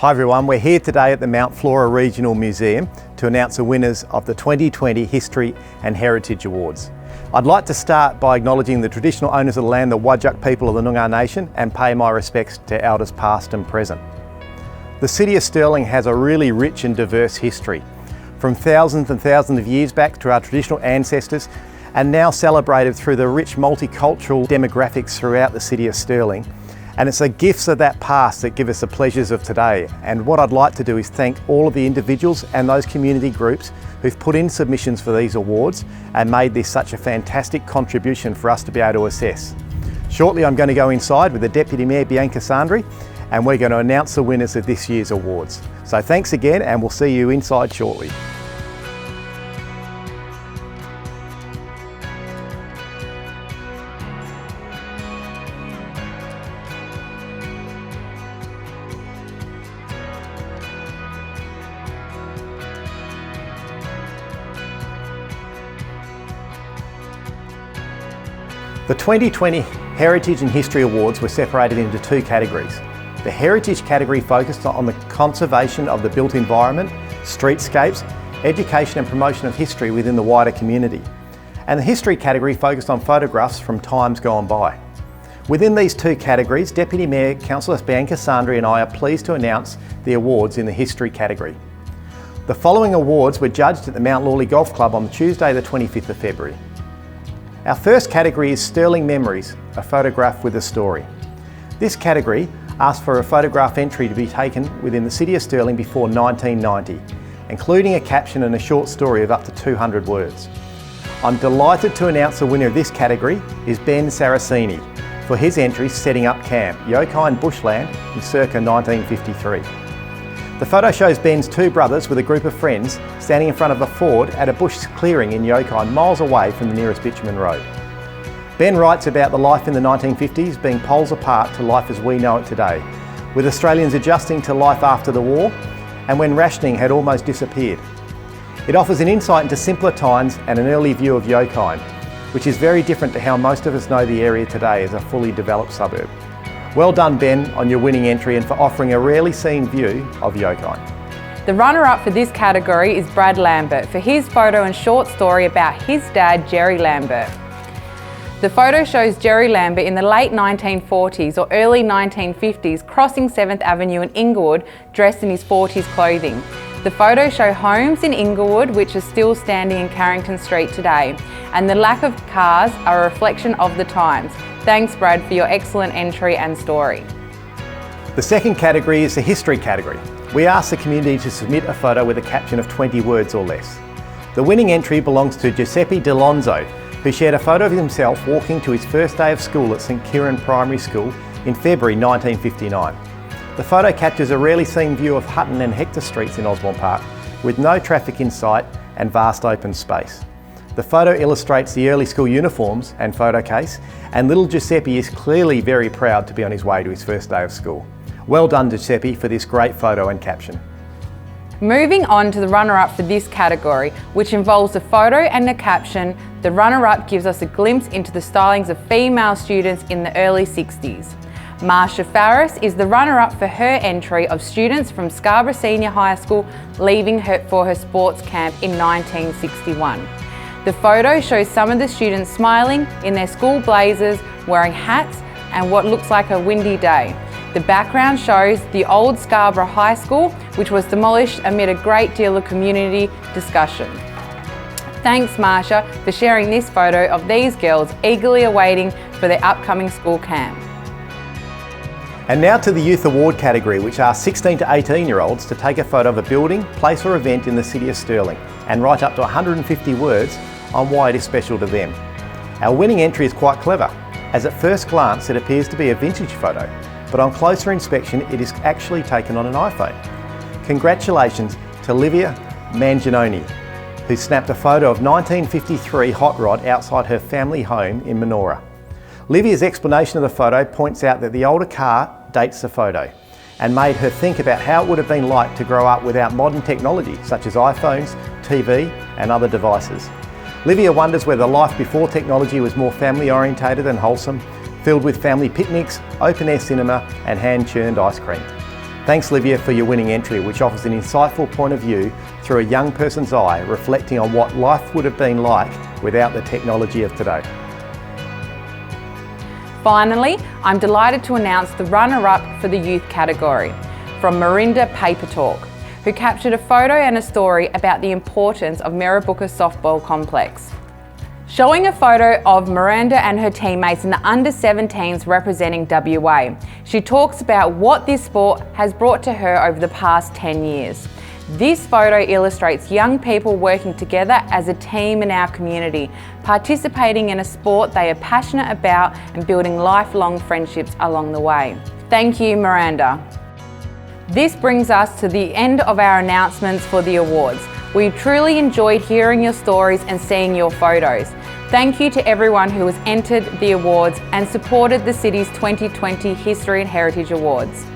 Hi everyone, we're here today at the Mount Flora Regional Museum to announce the winners of the 2020 History and Heritage Awards. I'd like to start by acknowledging the traditional owners of the land, the Whadjuk people of the Noongar Nation, and pay my respects to elders past and present. The city of Stirling has a really rich and diverse history, from thousands and thousands of years back to our traditional ancestors, and now celebrated through the rich multicultural demographics throughout the city of Stirling. And it's the gifts of that past that give us the pleasures of today. And what I'd like to do is thank all of the individuals and those community groups who've put in submissions for these awards and made this such a fantastic contribution for us to be able to assess. Shortly I'm going to go inside with the Deputy Mayor Biannual and we're going to announce the winners of this year's awards. So thanks again, and we'll see you inside shortly. The 2020 Heritage and History Awards were separated into two categories. The Heritage category focused on the conservation of the built environment, streetscapes, education and promotion of history within the wider community. And the History category focused on photographs from times gone by. Within these two categories, Deputy Mayor Councillor Biannual and I are pleased to announce the awards in the History category. The following awards were judged at the Mount Lawley Golf Club on Tuesday the 25th of February. Our first category is Stirling Memories, a photograph with a story. This category asks for a photograph entry to be taken within the city of Stirling before 1990, including a caption and a short story of up to 200 words. I'm delighted to announce the winner of this category is Ben Saraceni for his entry Setting Up Camp, Yokine Bushland in circa 1953. The photo shows Ben's two brothers with a group of friends standing in front of a ford at a bush clearing in Yokine, miles away from the nearest bitumen road. Ben writes about the life in the 1950s being poles apart to life as we know it today, with Australians adjusting to life after the war and when rationing had almost disappeared. It offers an insight into simpler times and an early view of Yokine, which is very different to how most of us know the area today as a fully developed suburb. Well done, Ben, on your winning entry and for offering a rarely seen view of Yokine. The runner-up for this category is Brad Lambert for his photo and short story about his dad, Jerry Lambert. The photo shows Jerry Lambert in the late 1940s or early 1950s crossing 7th Avenue in Inglewood dressed in his 40s clothing. The photos show homes in Inglewood which are still standing in Carrington Street today, and the lack of cars are a reflection of the times. Thanks, Brad, for your excellent entry and story. The second category is the History category. We asked the community to submit a photo with a caption of 20 words or less. The winning entry belongs to Giuseppe Delonzo, who shared a photo of himself walking to his first day of school at St Kieran Primary School in February 1959. The photo captures a rarely seen view of Hutton and Hector Streets in Osborne Park, with no traffic in sight and vast open space. The photo illustrates the early school uniforms and photo case, and little Giuseppe is clearly very proud to be on his way to his first day of school. Well done, Giuseppe, for this great photo and caption. Moving on to the runner-up for this category, which involves a photo and a caption, the runner-up gives us a glimpse into the stylings of female students in the early 60s. Marsha Farris is the runner-up for her entry of students from Scarborough Senior High School leaving for her sports camp in 1961. The photo shows some of the students smiling in their school blazers, wearing hats and what looks like a windy day. The background shows the old Scarborough High School, which was demolished amid a great deal of community discussion. Thanks, Marsha, for sharing this photo of these girls eagerly awaiting for their upcoming school camp. And now to the Youth Award category, which asks 16 to 18-year-olds to take a photo of a building, place or event in the city of Stirling and write up to 150 words on why it is special to them. Our winning entry is quite clever, as at first glance it appears to be a vintage photo, but on closer inspection it is actually taken on an iPhone. Congratulations to Livia Manginoni, who snapped a photo of 1953 hot rod outside her family home in Manoora. Livia's explanation of the photo points out that the older car dates the photo and made her think about how it would have been like to grow up without modern technology such as iPhones, TV and other devices. Livia wonders whether life before technology was more family orientated and wholesome, filled with family picnics, open air cinema and hand churned ice cream. Thanks Livia for your winning entry, which offers an insightful point of view through a young person's eye, reflecting on what life would have been like without the technology of today. Finally, I'm delighted to announce the runner-up for the youth category, from Miranda Paper Talk, who captured a photo and a story about the importance of Mirrabooka Softball Complex. Showing a photo of Miranda and her teammates in the under-17s representing WA, she talks about what this sport has brought to her over the past 10 years. This photo illustrates young people working together as a team in our community, participating in a sport they are passionate about and building lifelong friendships along the way. Thank you, Miranda. This brings us to the end of our announcements for the awards. We truly enjoyed hearing your stories and seeing your photos. Thank you to everyone who has entered the awards and supported the city's 2020 History and Heritage Awards.